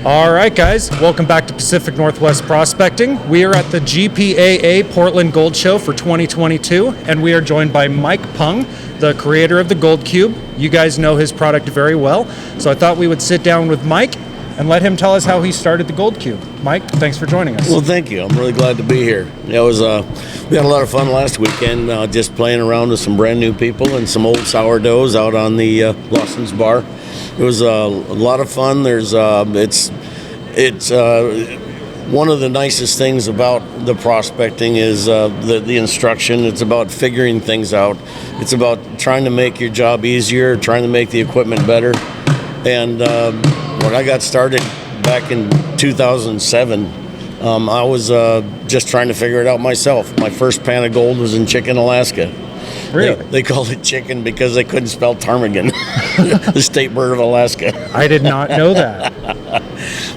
All right, guys, welcome back to Pacific Northwest Prospecting. We are at the GPAA Portland Gold Show for 2022, and we are joined by Mike Pung, the creator of the Gold Cube. You guys know his product very well, so I thought we would sit down with Mike and let him tell us how he started the Gold Cube. Mike, thanks for joining us. Well, thank you. I'm really glad to be here. It was we had a lot of fun last weekend, just playing around with some brand new people and some old sourdoughs out on the Lawson's Bar. It was a lot of fun. There's it's one of the nicest things about the prospecting is the instruction. It's about figuring things out. It's about trying to make your job easier, trying to make the equipment better. And when I got started back in 2007, I was just trying to figure it out myself. My first pan of gold was in Chicken, Alaska. Really? They called it chicken because they couldn't spell ptarmigan, the state bird of Alaska. I did not know that.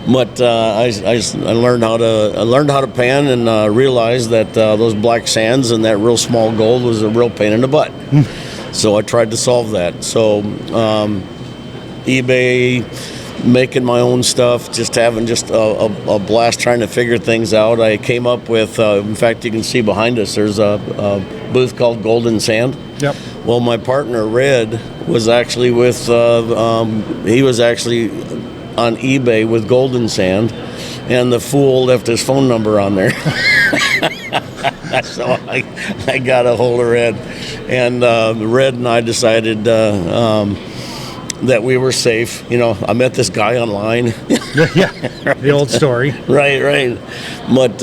But I learned how to pan and realized that those black sands and that real small gold was a real pain in the butt. So I tried to solve that. So eBay, making my own stuff, just having a blast trying to figure things out. I came up with, in fact, you can see behind us, there's a booth called Golden Sand. Yep. Well, my partner, Red, was actually with, he was actually on eBay with Golden Sand, and the fool left his phone number on there. So I got a hold of Red, and Red and I decided that we were safe. You know, I met this guy online. Yeah, the old story. Right. But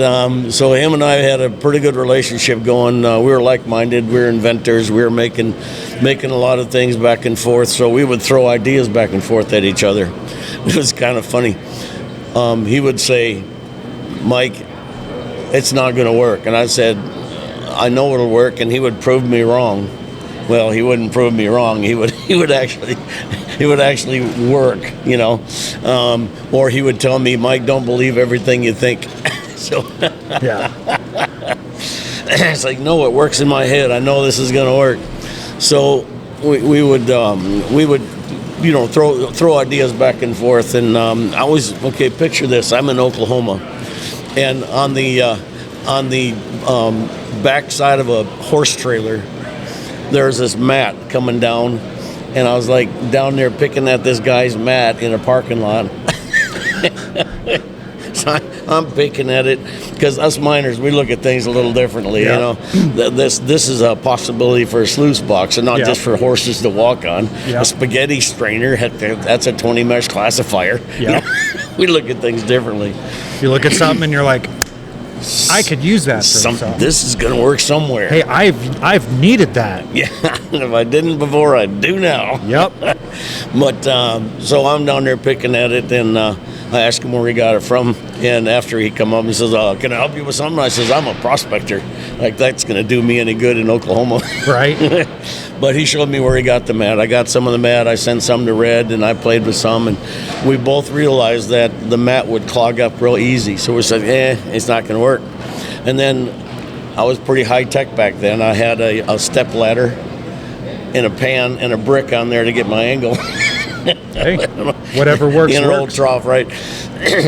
so him and I had a pretty good relationship going. We were like-minded. We were inventors. We were making a lot of things back and forth. So we would throw ideas back and forth at each other. It was kind of funny. He would say, "Mike, it's not going to work," and I said, "I know it'll work," and he would prove me wrong. Well, he wouldn't prove me wrong. He would actually work, you know, or he would tell me, "Mike, don't believe everything you think." So Yeah. it's like, no, it works in my head. I know this is going to work. So we would you know, throw ideas back and forth, and I was picture this. I'm in Oklahoma, and on the back side of a horse trailer, there's this mat coming down, and I was like down there picking at this guy's mat in a parking lot. So I'm picking at it because us miners, we look at things a little differently. Yeah. You know, this is a possibility for a sluice box, and not just for horses to walk on. Yeah. A spaghetti strainer, that's a 20 mesh classifier. Yeah. You know, we look at things differently. You look at something and you're like, I could use that for something. This is going to work somewhere. Hey, I've needed that. Yeah, if I didn't before, I do now. Yep. But so I'm down there picking at it, and I asked him where he got it from. And after he come up, he says, "Can I help you with something?" I says, "I'm a prospector. Like, that's going to do me any good in Oklahoma." Right. But he showed me where he got the mat. I got some of the mat. I sent some to Red, and I played with some. And we both realized that the mat would clog up real easy. So we said, it's not going to work. And then I was pretty high-tech back then. I had a step ladder and a pan and a brick on there to get my angle. Hey, whatever works, in an old works. trough, right?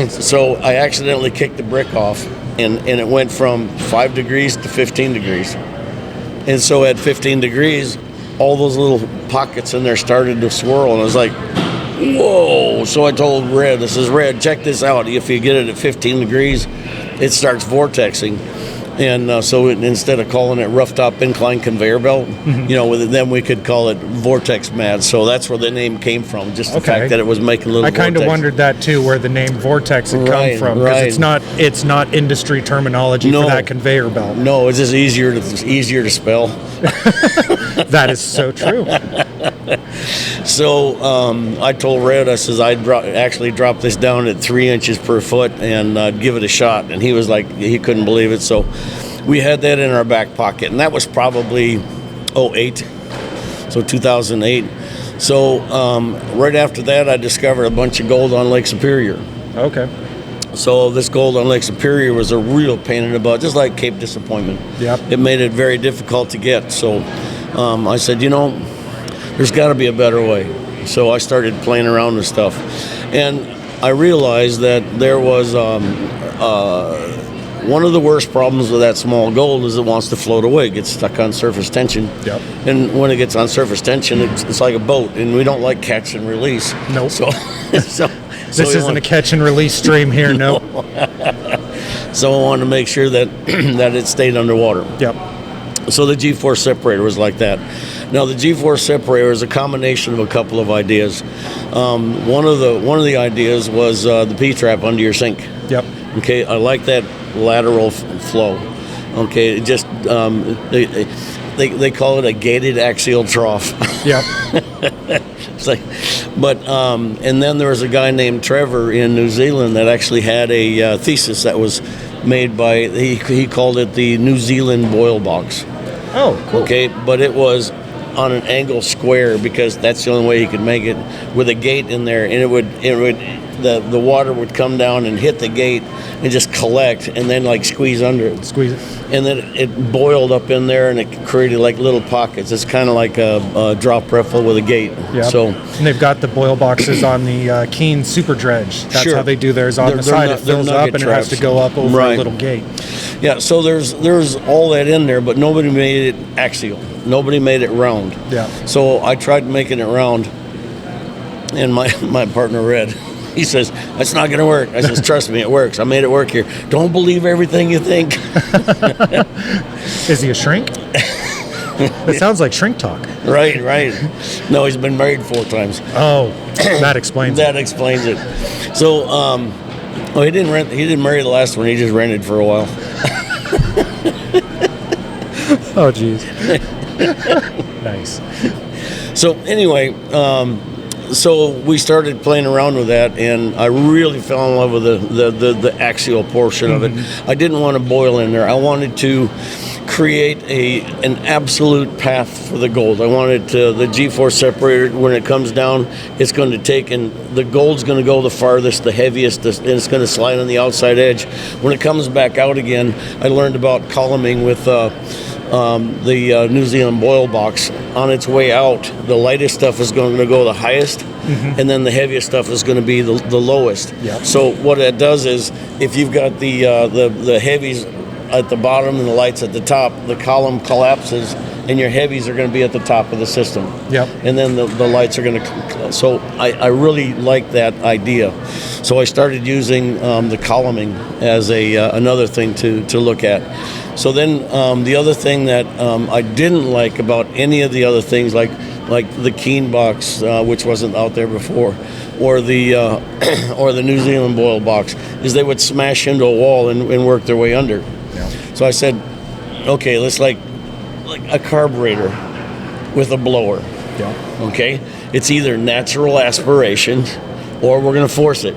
So I accidentally kicked the brick off, and it went from 5 degrees to 15 degrees. And so at 15 degrees, all those little pockets in there started to swirl, and I was like, whoa. So I told Red, I says, "Red, check this out. If you get it at 15 degrees, it starts vortexing." And so instead of calling it rough top incline conveyor belt, you know, then we could call it vortex mat. So that's where the name came from, just the fact that it was making little vortex. I kind of wondered that too, where the name vortex had come from, because it's not industry terminology for that conveyor belt. No, it's just easier to spell. That is so true. So I told Red, I says, I'd actually drop this down at 3 inches per foot and give it a shot. And he was like, he couldn't believe it. So we had that in our back pocket, and that was probably 2008. So right after that, I discovered a bunch of gold on Lake Superior. Okay. So this gold on Lake Superior was a real pain in the butt, just like Cape Disappointment. Yep. It made it very difficult to get. So I said, you know, there's got to be a better way. So I started playing around with stuff. And I realized that there was one of the worst problems with that small gold is it wants to float away. It gets stuck on surface tension. Yep. And when it gets on surface tension, it's like a boat, and we don't like catch and release. Nope. So This isn't a catch and release stream here. No. So I wanted to make sure that that it stayed underwater. Yep. So the G-force separator was like that. Now the G-force separator is a combination of a couple of ideas. One of the ideas was the P-trap under your sink. Yep. Okay, I like that lateral flow. Okay, it just they call it a gated axial trough. Yep. It's like, but and then there was a guy named Trevor in New Zealand that actually had a thesis that was made by he called it the New Zealand boil box. Oh, cool. Okay, but it was on an angle square because that's the only way he could make it, with a gate in there, and it would the water would come down and hit the gate and just collect and then like squeeze under it. Squeeze it. And then it boiled up in there and it created like little pockets. It's kind of like a drop rifle with a gate. Yeah. So, and they've got the boil boxes on the Keen Super Dredge. That's Sure. how they do theirs on the side. It fills up and it has to go up over a little gate. Yeah, so there's all that in there, but nobody made it axial. Nobody made it round. Yeah. So I tried making it round, and my partner Red, he says, that's not going to work. I says, trust me, it works. I made it work here. Don't believe everything you think. Is he a shrink? It sounds like shrink talk. Right. No, he's been married 4 times. Oh, that explains That explains it. So, he didn't marry the last one. He just rented for a while. Oh, geez. Nice. So anyway, so we started playing around with that, and I really fell in love with the axial portion of it. I didn't want to boil in there. I wanted to create an absolute path for the gold. I wanted the G-force separator, when it comes down, it's going to take, and the gold's going to go the farthest, the heaviest, and it's going to slide on the outside edge. When it comes back out again, I learned about columning with the New Zealand boil box. On its way out, the lightest stuff is going to go the highest, and then the heaviest stuff is going to be the lowest. Yep. So what it does is, if you've got the heavies at the bottom and the lights at the top, the column collapses, and your heavies are going to be at the top of the system. Yep. And then the lights are going to. So I really like that idea. So I started using the columning as another thing to look at. So then the other thing that I didn't like about any of the other things, like the Keen box, which wasn't out there before, or the New Zealand boil box, is they would smash into a wall and work their way under. Yeah. So I said, okay, let's like a carburetor with a blower. Yeah. Okay, it's either natural aspiration or we're going to force it.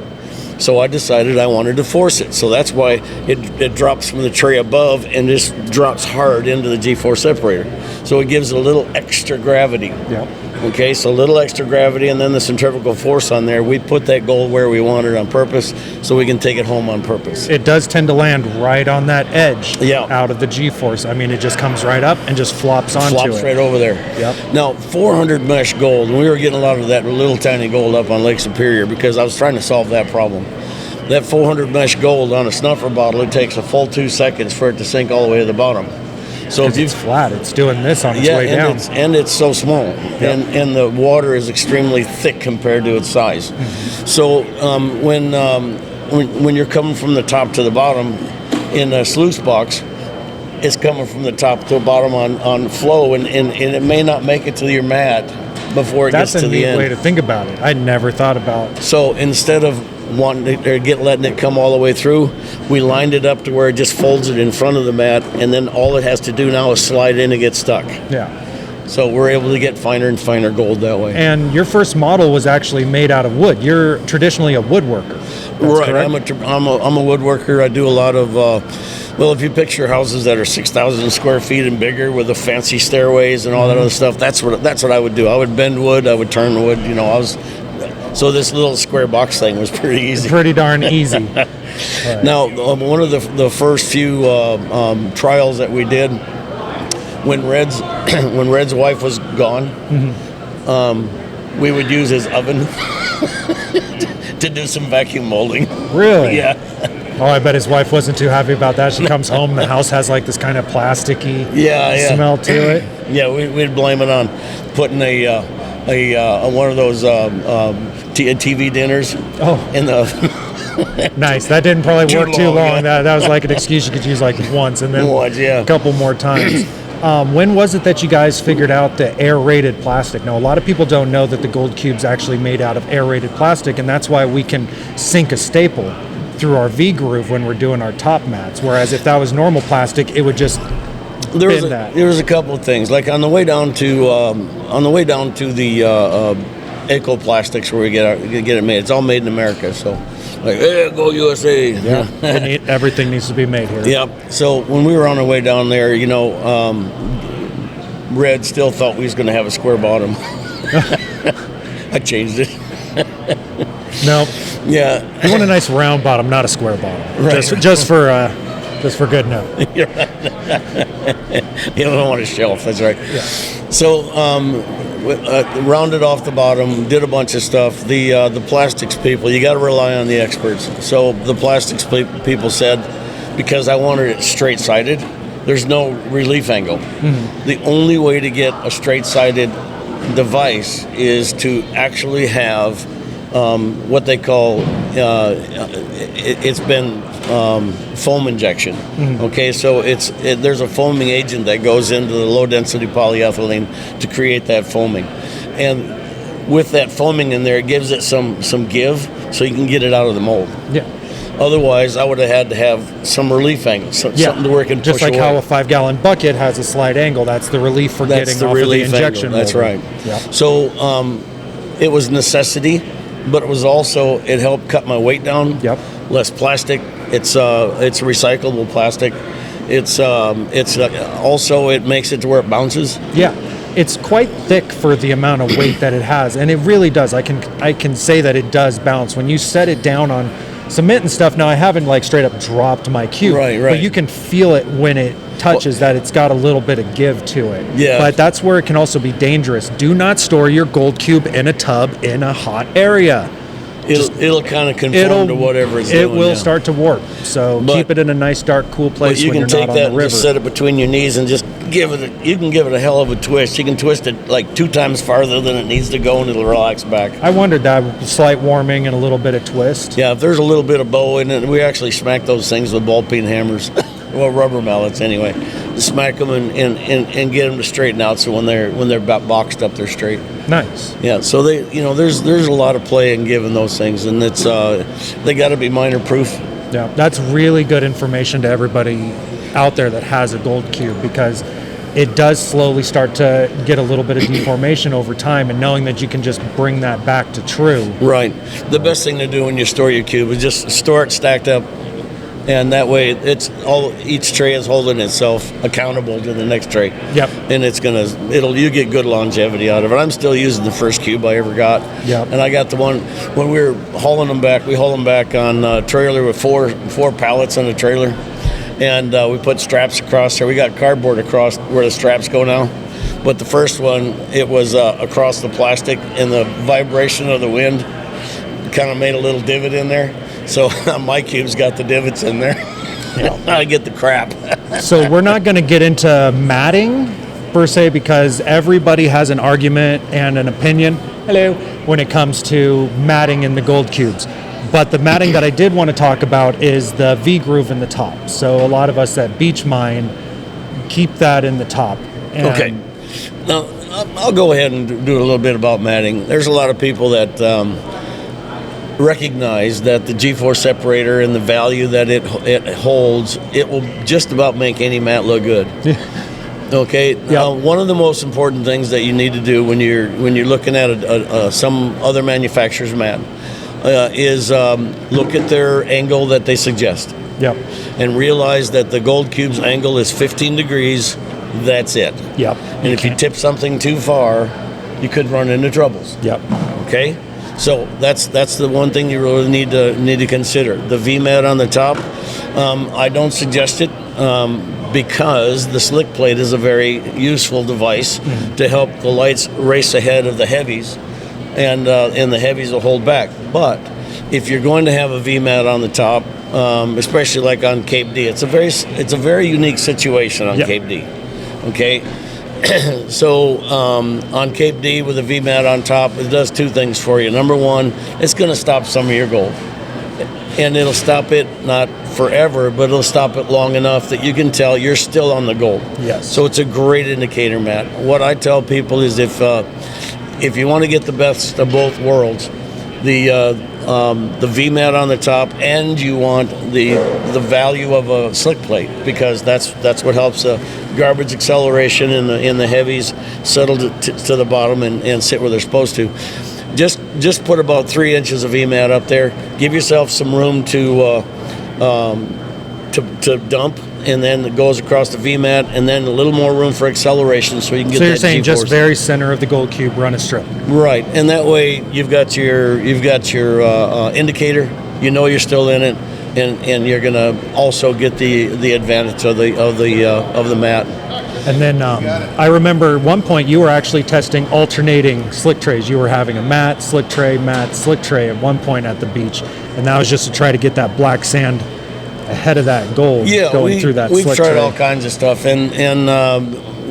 So I decided I wanted to force it. So that's why it drops from the tray above and just drops hard into the G-force separator. So it gives a little extra gravity. Yeah. Okay, so a little extra gravity, and then the centrifugal force on there. We put that gold where we want it on purpose, so we can take it home on purpose. It does tend to land right on that edge. Yeah. Out of the G-force. I mean, it just comes right up and just flops onto it. Flops right over there. Yep. Now, 400 mesh gold, and we were getting a lot of that little tiny gold up on Lake Superior because I was trying to solve that problem. That 400 mesh gold on a snuffer bottle, it takes a full 2 seconds for it to sink all the way to the bottom. So if it's flat, it's doing this on its way down. And it's so small, and the water is extremely thick compared to its size. Mm-hmm. So when you're coming from the top to the bottom in a sluice box, it's coming from the top to the bottom on flow, and it may not make it to your mat before it gets to the end. That's a neat way to think about it. I never thought about. So instead of letting it come all the way through, we lined it up to where it just folds it in front of the mat, and then all it has to do now is slide in and get stuck. Yeah. So we're able to get finer and finer gold that way. And your first model was actually made out of wood. You're traditionally a woodworker. Right. I'm a woodworker. I do a lot of. Well, if you picture houses that are 6,000 square feet and bigger with the fancy stairways and all that other stuff, that's what I would do. I would bend wood. I would turn wood. So this little square box thing was pretty easy. Pretty darn easy. Right. Now, one of the first few trials that we did, when Red's wife was gone, we would use his oven. to do some vacuum molding. Really? Yeah. Oh, I bet his wife wasn't too happy about that. She comes home, the house has like this kind of plasticky smell to it. Yeah, we'd blame it on putting a one of those TV dinners in the. Nice. That didn't probably work too long. Yeah. That was like an excuse you could use like once and then a couple more times. When was it that you guys figured out the air-rated plastic? Now, a lot of people don't know that the Gold Cube's actually made out of air-rated plastic, and that's why we can sink a staple through our V-groove when we're doing our top mats. Whereas if that was normal plastic, it would just bend that. There was a couple of things. Like on the way down to the Eco-Plastics where we get it made. It's all made in America, so like, hey, go USA. Yeah, everything needs to be made here. Yeah. So when we were on our way down there, Red still thought we was going to have a square bottom. I changed it. No. Yeah. You want a nice round bottom, not a square bottom. Right. Just for good note. You're right. You don't want a shelf. That's right. Yeah. So rounded off the bottom, did a bunch of stuff. The plastics people, you got to rely on the experts. So the plastics people said, because I wanted it straight-sided, there's no relief angle. Mm-hmm. The only way to get a straight-sided device is to actually have what they call it's been foam injection. Mm-hmm. Okay, so there's a foaming agent that goes into the low-density polyethylene to create that foaming, and with that foaming in there, it gives it some give, so you can get it out of the mold. Yeah. Otherwise, I would have had to have some relief angle, something to work and just push like away. how a 5-gallon bucket has a slight angle. That's the relief for getting off of the injection. That's right. Yeah. So it was necessity, but it was also, it helped cut my weight down. Yep. Less plastic. It's recyclable plastic. It's also, it makes it to where it bounces. Yeah. It's quite thick for the amount of weight that it has, and it really does. I can say that it does bounce when you set it down on cement and stuff. Now, I haven't like straight up dropped my cube, right. But you can feel it when it touches that it's got a little bit of give to it. Yeah. But that's where it can also be dangerous. Do not store your Gold Cube in a tub in a hot area. It'll kind of conform to whatever it's doing. It will start to warp. So keep it in a nice, dark, cool place when you're not on the river. You can take that and just set it between your knees and just you can give it a hell of a twist. You can twist it like 2 times farther than it needs to go, and it'll relax back. I wondered that, slight warming and a little bit of twist. Yeah, if there's a little bit of bow in it, we actually smack those things with ball peen hammers. Well, rubber mallets anyway. Smack them and get them to straighten out, so when they're boxed up, they're straight. Nice. Yeah, so there's a lot of play in giving those things, and it's they got to be minor proof. Yeah, that's really good information to everybody out there that has a Gold Cube, because it does slowly start to get a little bit of deformation over time, and knowing that you can just bring that back to true. Right. The best thing to do when you store your cube is just store it stacked up. And that way, each tray is holding itself accountable to the next tray. Yep. And you get good longevity out of it. I'm still using the first cube I ever got. Yep. And I got the one when we were hauling them back. We haul them back on a trailer with four pallets on the trailer, and we put straps across there. We got cardboard across where the straps go now. But the first one, it was across the plastic, and the vibration of the wind kind of made a little divot in there. So my cube's got the divots in there. I get the crap. So we're not going to get into matting per se, because everybody has an argument and an opinion when it comes to matting in the Gold Cubes. But the matting that I did want to talk about is the V-groove in the top. So a lot of us that beach mine keep that in the top. Okay. Now, I'll go ahead and do a little bit about matting. There's a lot of people that recognize that the G-force separator and the value that it holds, it will just about make any mat look good. Okay. Now, one of the most important things that you need to do when you're looking at some other manufacturer's mat is look at their angle that they suggest. Yep. And realize that the Gold Cube's angle is 15 degrees. That's it. Yep. And if you tip something too far, you could run into troubles. Yep. Okay. So that's the one thing you really need to consider. The V-mat on the top, I don't suggest it because the slick plate is a very useful device to help the lights race ahead of the heavies and the heavies will hold back. But if you're going to have a VMAT on the top, especially like on Cape D, it's a very unique situation on Cape D. Okay, so on Cape D with a VMAT on top, it does two things for you. Number one, it's going to stop some of your gold. And it'll stop it, not forever, but it'll stop it long enough that you can tell you're still on the gold. Yes. So it's a great indicator, Matt. What I tell people is if you want to get the best of both worlds, the VMAT on the top, and you want the value of a slick plate, because that's what helps garbage acceleration in the heavies settle to the bottom and sit where they're supposed to. Just put about 3 inches of VMAT up there. Give yourself some room to dump, and then it goes across the VMAT, and then a little more room for acceleration, so you can get. So you're that saying G-force. just very center of the gold cube, run a strip. Right, and that way you've got your indicator. You know you're still in it, and you're gonna also get the advantage of the mat. And then I remember at one point you were actually testing alternating slick trays. You were having a mat, slick tray at one point at the beach, and that was just to try to get that black sand ahead of that gold going through that slick tray. We've tried all kinds of stuff, and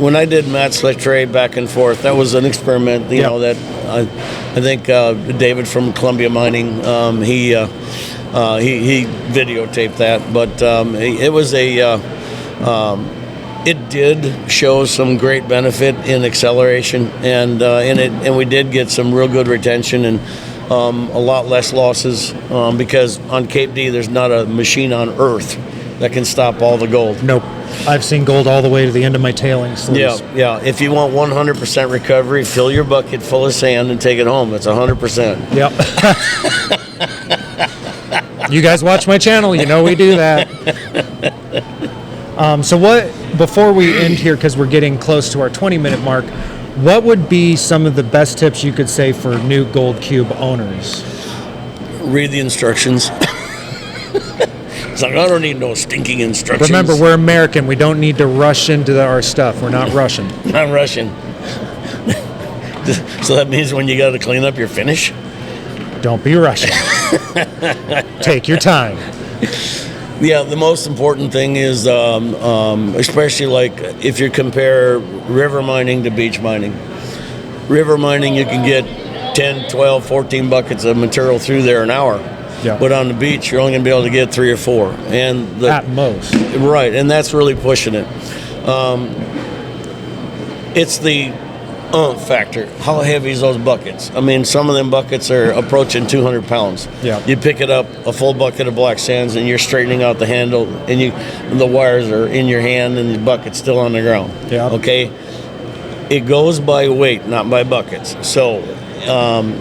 when I did mat slick tray back and forth, that was an experiment. You know that I think David from Columbia Mining he videotaped that, but it was it did show some great benefit in acceleration, and we did get some real good retention and a lot less losses because on Cape D there's not a machine on earth that can stop all the gold. Nope. I've seen gold all the way to the end of my tailing sluice. Yeah. If you want 100% recovery, fill your bucket full of sand and take it home. It's 100%. Yep. You guys watch my channel, you know we do that. Before we end here, because we're getting close to our 20-minute mark, what would be some of the best tips you could say for new Gold Cube owners? Read the instructions. It's like, I don't need no stinking instructions. Remember, we're American. We don't need to rush into our stuff. We're not rushing. I'm rushing. So that means when you got to clean up your finish? Don't be rushing. Take your time. Yeah, the most important thing is, especially like if you compare river mining to beach mining. River mining, you can get 10, 12, 14 buckets of material through there an hour. Yeah. But on the beach, you're only going to be able to get 3 or 4. At most. Right, and that's really pushing it. It's the factor. How heavy is those buckets? I mean, some of them buckets are approaching 200 pounds. Yeah. You pick it up, a full bucket of black sands, and you're straightening out the handle, and the wires are in your hand, and the bucket's still on the ground. Yeah. Okay? It goes by weight, not by buckets. So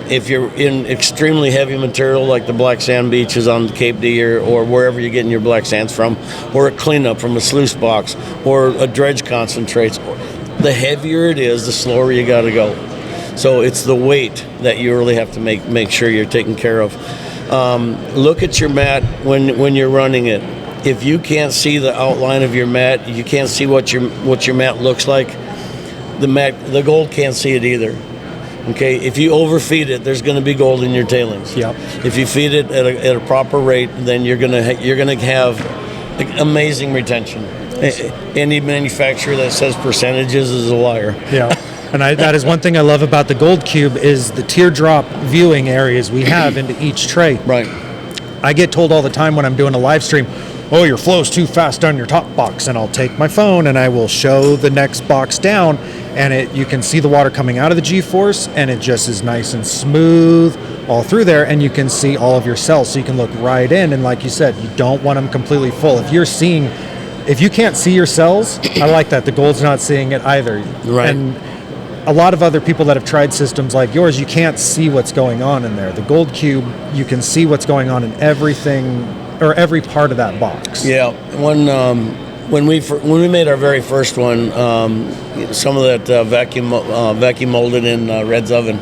if you're in extremely heavy material like the black sand beaches on Cape D or wherever you're getting your black sands from, or a cleanup from a sluice box, or a dredge concentrates, the heavier it is, the slower you got to go. So it's the weight that you really have to make sure you're taking care of. Look at your mat when you're running it. If you can't see the outline of your mat, you can't see what your mat looks like. The gold can't see it either. Okay, if you overfeed it, there's going to be gold in your tailings. Yep. If you feed it at a proper rate, then you're going to have amazing retention. Any manufacturer that says percentages is a liar. Yeah, and that is one thing I love about the Gold Cube is the teardrop viewing areas we have into each tray. Right. I get told all the time when I'm doing a live stream, oh, your flow's too fast on your top box, and I'll take my phone and I will show the next box down, and you can see the water coming out of the G-force, and it just is nice and smooth all through there, and you can see all of your cells, so you can look right in, and like you said, you don't want them completely full. If you can't see your cells, I like that. The gold's not seeing it either. Right. And a lot of other people that have tried systems like yours, you can't see what's going on in there. The Gold Cube, you can see what's going on in everything, or every part of that box. Yeah. When we made our very first one, some of that vacuum molded in Red's oven,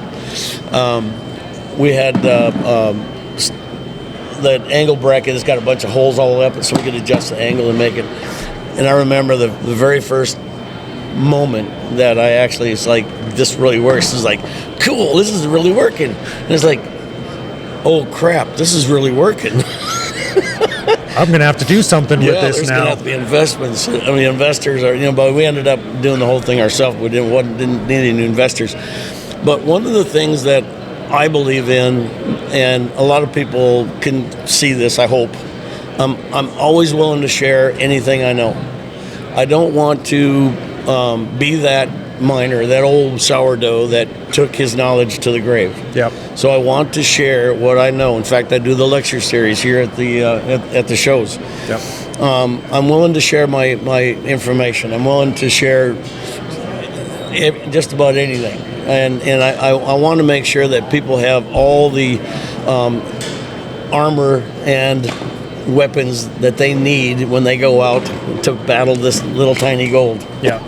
we had that angle bracket has got a bunch of holes all the way up, so we could adjust the angle and make it. And I remember the very first moment that I actually, it's like, this really works, is like cool, this is really working. And it's like, oh crap, this is really working. I'm going to have to do something with this there's now. going to have to be investments. I mean, investors are, but we ended up doing the whole thing ourselves. We didn't need any investors. But one of the things that I believe in, and a lot of people can see this, I hope, I'm always willing to share anything I know. I don't want to be that miner, that old sourdough that took his knowledge to the grave. Yep. So I want to share what I know. In fact, I do the lecture series here at the shows. Yep. I'm willing to share my information. I'm willing to share just about anything, and I want to make sure that people have all the armor and weapons that they need when they go out to battle this little tiny gold. Yeah.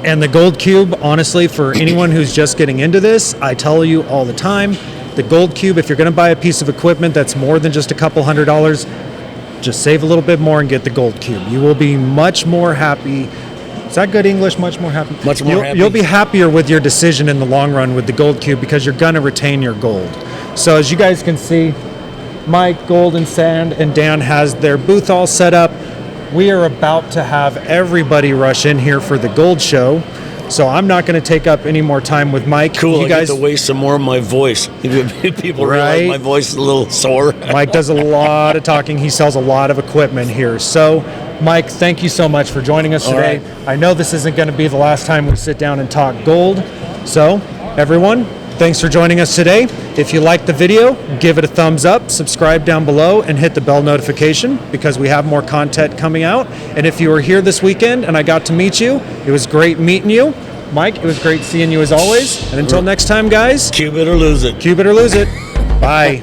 And the Gold Cube, honestly, for anyone who's just getting into this, I tell you all the time, the Gold Cube, if you're going to buy a piece of equipment that's more than just a couple $100, just save a little bit more and get the Gold Cube. You will be much more happy. Is that good English? Much more happy? Much more happy. You'll be happier with your decision in the long run with the Gold Cube because you're going to retain your gold. So as you guys can see, Mike, Gold and Sand, and Dan has their booth all set up. We are about to have everybody rush in here for the Gold Show. So I'm not going to take up any more time with Mike. Cool, you guys get to waste some more of my voice. People Right? realize my voice is a little sore. Mike does a lot of talking. He sells a lot of equipment here. So, Mike, thank you so much for joining us today. Right. I know this isn't going to be the last time we sit down and talk gold. So, everyone, thanks for joining us today. If you liked the video, give it a thumbs up, subscribe down below, and hit the bell notification because we have more content coming out. And if you were here this weekend and I got to meet you, it was great meeting you. Mike, it was great seeing you as always. And until next time, guys, Cube it or lose it. cube it or lose it. Bye.